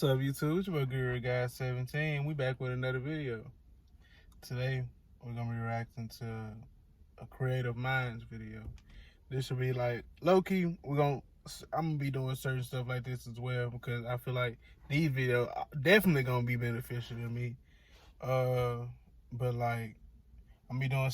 up, YouTube? It's your boy Guru Guy 17. We back with another video. Today we're gonna be reacting to a Creative Minds video. This should be like low-key. I'm gonna be doing certain stuff like this as well because I feel like these videos are definitely gonna be beneficial to me. But like I'm gonna be doing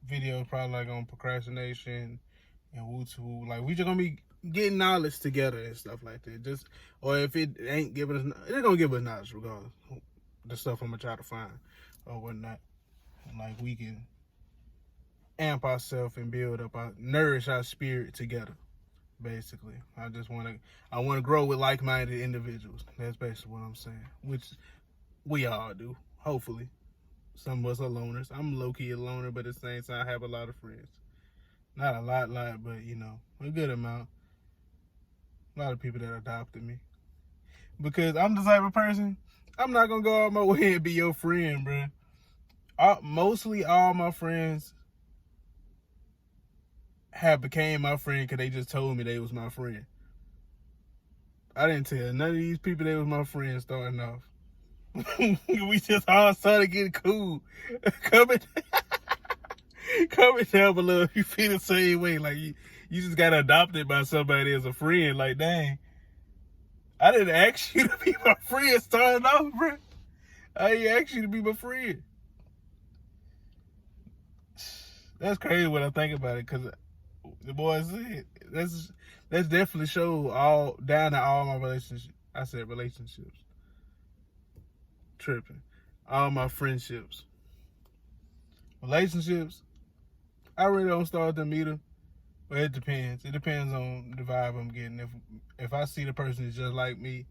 videos probably like on procrastination and woo-woo. Like we just gonna be getting knowledge together and stuff like that. Or if it ain't giving us, it's gonna give us knowledge regardless. The stuff I'm gonna try to find or whatnot. And like we can amp ourselves and nourish our spirit together. Basically, I want to grow with like-minded individuals. That's basically what I'm saying. Which we all do, hopefully. Some of us are loners. I'm low-key a loner, but at the same time, I have a lot of friends. Not a lot, but you know, a good amount. A lot of people that adopted me. Because I'm the type of person, I'm not going to go out my way and be your friend, bro. Mostly all my friends have became my friend because they just told me they was my friend. I didn't tell none of these people they was my friend starting off. We just all started getting cool. Comment down below if you feel the same way. Like you just got adopted by somebody as a friend. Like, dang, I didn't ask you to be my friend starting off, bro. I didn't ask you to be my friend. That's crazy when I think about it, because the boy said, that's definitely show down to all my relationships. I said relationships. Tripping. All my friendships. Relationships, I really don't start to meet her. But it depends. It depends on the vibe I'm getting. If I see the person is just like me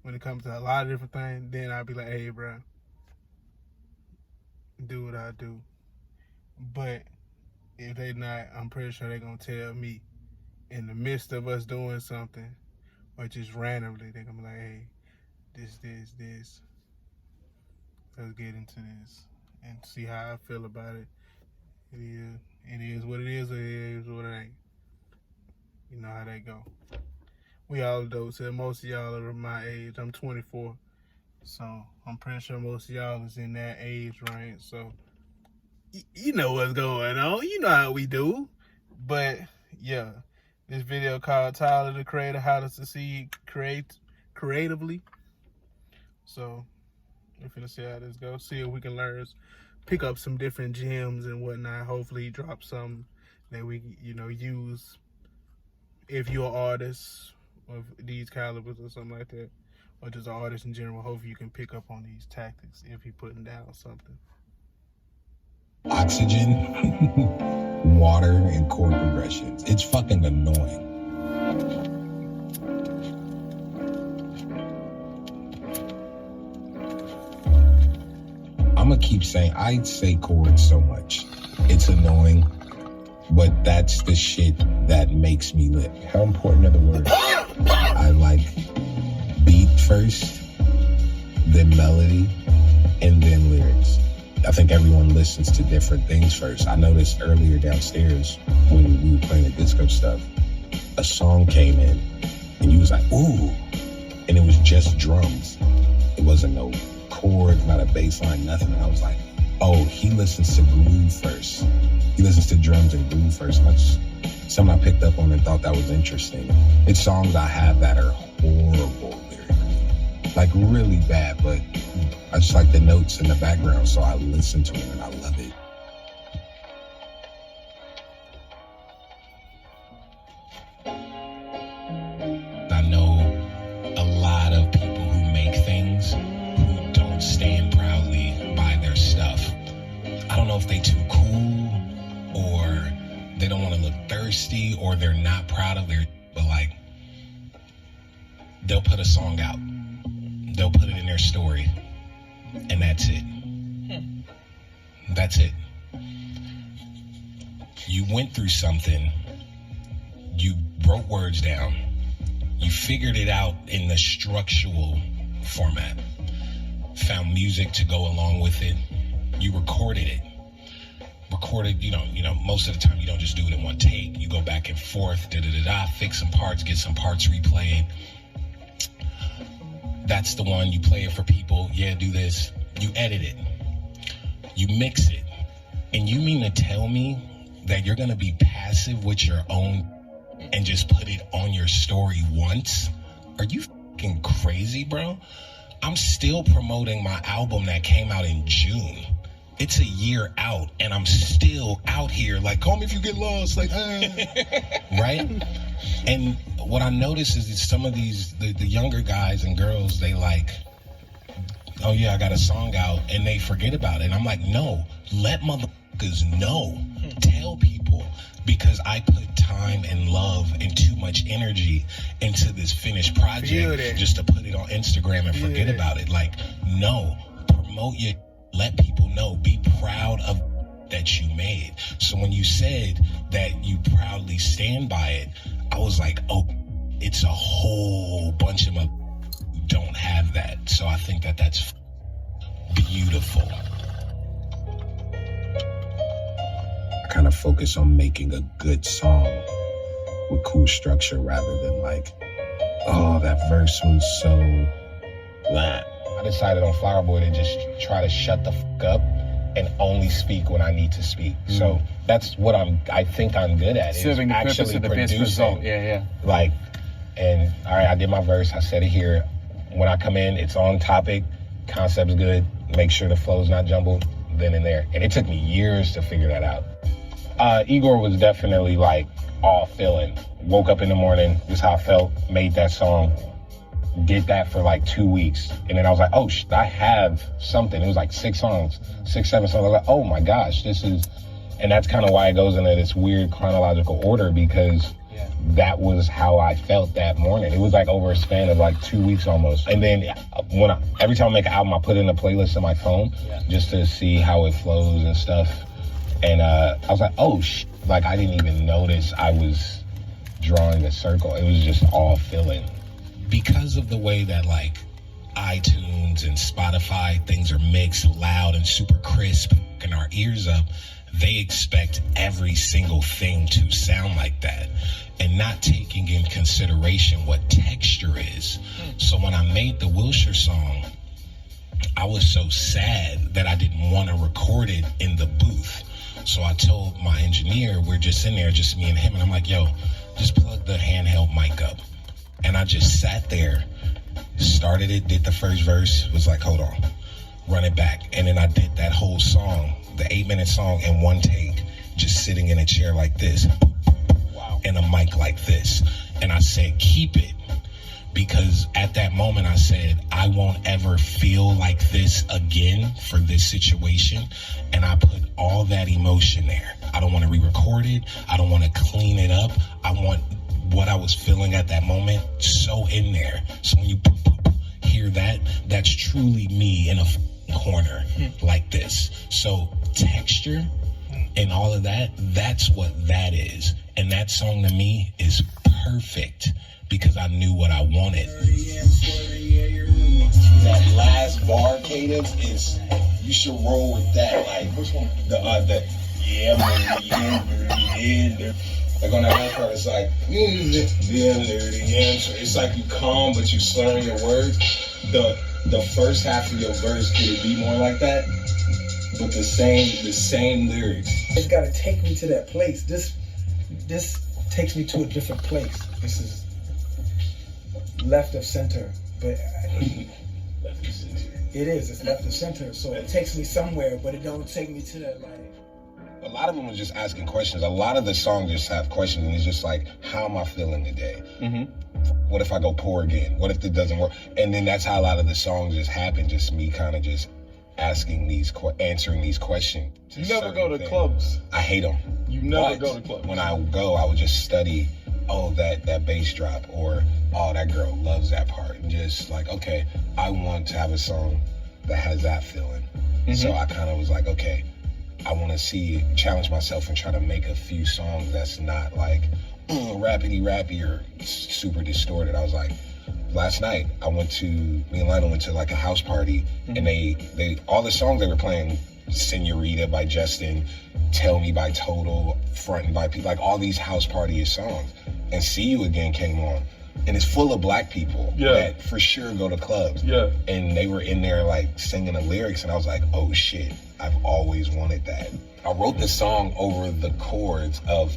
when it comes to a lot of different things, then I'll be like, hey, bro, do what I do. But if they not, I'm pretty sure they're going to tell me in the midst of us doing something, or just randomly, they're going to be like, hey, this. Let's get into this and see how I feel about it. It is what it is, or it is what it ain't. You know how they go. We all adults here. Most of y'all are my age. I'm 24. So I'm pretty sure most of y'all is in that age range. So you know what's going on. You know how we do. But yeah, this video called Tyler the Creator, How to Succeed Creatively. So we're finna see how this goes. See if we can pick up some different gems and whatnot. Hopefully drop some that we use if you're an artist of these calibers or something like that, or just an artist in general. Hopefully you can pick up on these tactics if you're putting down something. Oxygen, water, and chord progressions. It's fucking annoying. I'm gonna keep saying, I say chords so much. It's annoying, but that's the shit that makes me lit. How important are the words? I like beat first, then melody, and then lyrics. I think everyone listens to different things first. I noticed earlier downstairs when we were playing the disco stuff, a song came in and you was like, ooh, and it was just drums. It wasn't no chords, not a bass line, nothing. And I was like, oh, he listens to groove first. He listens to drums and groove first. And that's something I picked up on and thought that was interesting. It's songs I have that are horrible lyrically, like really bad, but I just like the notes in the background, so I listen to them and I love it. I know a lot of people who make things who don't stand proudly by their stuff. I don't know if they too cool, or they don't want to look thirsty, or they're not proud of their, but like, they'll put a song out, they'll put it in their story, and that's it. That's it. You went through something, you wrote words down, you figured it out in the structural format, found music to go along with it, you recorded it. Most of the time you don't just do it in one take. You go back and forth, fix some parts, get some parts replayed. that's the one. You play it for people. Yeah, do this. You edit it. You mix it. And you mean to tell me that you're going to be passive with your own and just put it on your story once? Are you fucking crazy, bro? I'm still promoting my album that came out in June. It's a year out, and I'm still out here like, call me if you get lost, like, right? And what I notice is that some of these, the younger guys and girls, they like, oh yeah, I got a song out, and they forget about it. And I'm like, no, let motherfuckers know. Tell people, because I put time and love and too much energy into this finished project just to put it on Instagram and forget about it. Like, no, promote your, let people know, be proud of that you made. So when you said that you proudly stand by it, I was like, oh, it's a whole bunch of them who don't have that. So I think that that's beautiful. I kind of focus on making a good song with cool structure rather than like, oh, that verse was so blah. I decided on Flower Boy to just try to shut the fuck up and only speak when I need to speak. So that's what I think I'm good at. Serving the purpose of the best result. Yeah. Like, and all right, I did my verse. I said it here. When I come in, it's on topic. Concept's good. Make sure the flow's not jumbled. Then and there. And it took me years to figure that out. Igor was definitely like all feeling. Woke up in the morning, this is how I felt, made that song. Did that for like 2 weeks. And then I was like, oh, I have something. It was like 6 songs, 6, 7 songs. I was like, oh my gosh, this is, and that's kind of why it goes into this weird chronological order, because that was how I felt that morning. It was like over a span of like 2 weeks almost. And then every time I make an album, I put in a playlist on my phone just to see how it flows and stuff. And I was like, oh, like I didn't even notice I was drawing a circle. It was just all feeling. Because of the way that like iTunes and Spotify, things are mixed loud and super crisp in our ears up, they expect every single thing to sound like that and not taking in consideration what texture is. So when I made the Wilshire song, I was so sad that I didn't want to record it in the booth. So I told my engineer, we're just in there, just me and him, and I'm like, yo, just plug the handheld mic up. And I just sat there, started it, did the first verse, was like, hold on, run it back. And then I did that whole song, the 8-minute song in one take, just sitting in a chair like this, and a mic like this. And I said, keep it. Because at that moment I said, I won't ever feel like this again for this situation. And I put all that emotion there. I don't want to re-record it. I don't want to clean it up. I want what I was feeling at that moment so in there. So when you hear that, that's truly me in a corner like this. So texture and all of that, that's what that is. And that song to me is perfect because I knew what I wanted. That last bar cadence is, you should roll with that. Like, which one? Like on that last part, it's like, it's like you calm, but you slurring your words. The first half of your verse could be more like that, but the same lyrics. It's gotta take me to that place. This takes me to a different place. This is left of center, but it is. It's left of center, so it takes me somewhere, but it don't take me to that. Like, a lot of them was just asking questions. A lot of the songs just have questions, and it's just like, how am I feeling today? What if I go pour again? What if it doesn't work? And then that's how a lot of the songs just happen. Just me kind of just asking answering these questions. You never go to clubs. I hate them. You never go to clubs. When I go, I would just study, oh, that bass drop, or oh, that girl loves that part. And just like, okay, I want to have a song that has that feeling. So I kind of was like, okay, I want to challenge myself and try to make a few songs that's not like rappity or super distorted. I was like, last night me and Lionel went to like a house party, and they all the songs they were playing, Senorita by Justin, Tell Me by Total, Frontin' by People, like all these house party songs. And See You Again came on. and it's full of black people Yeah. that for sure go to clubs. Yeah. And they were in there like singing the lyrics, and I was like, oh shit, I've always wanted that. I wrote the song over the chords of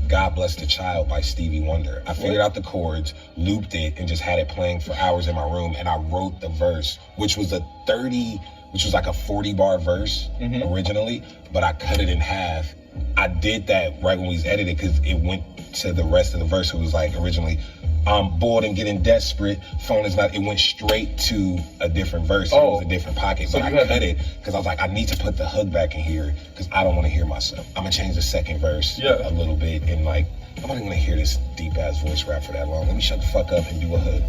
God Bless the Child by Stevie Wonder. I figured out the chords, looped it, and just had it playing for hours in my room, and I wrote the verse, which was like a 40-bar verse originally, but I cut it in half. I did that right when we was edited because it went to the rest of the verse. It was like originally, I'm bored and getting desperate, phone is not, it went straight to a different verse. It was a different pocket, So but I cut it because I was like, I need to put the hook back in here because I don't want to hear myself. I'm gonna change the second verse a little bit, and like, I'm not even gonna hear this deep ass voice rap for that long. Let me shut the fuck up and do a hook.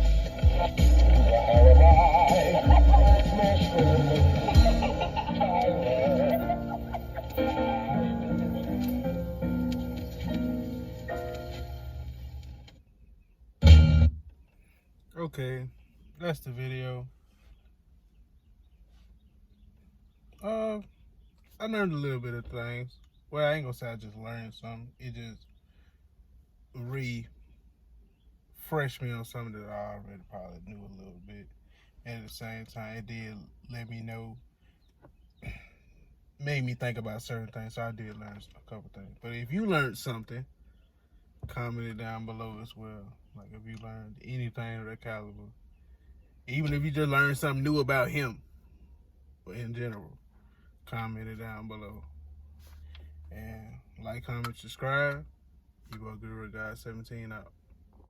Okay, that's the video. I learned a little bit of things. Well, I ain't gonna say I just learned something. It just refreshed me on something that I already probably knew a little bit. And at the same time, it did let me know, made me think about certain things. So I did learn a couple things. But if you learned something, comment it down below as well. Like if you learned anything of that caliber, even if you just learned something new about him, but in general, comment it down below. And like, comment, subscribe. Your boy Guru God 17 out.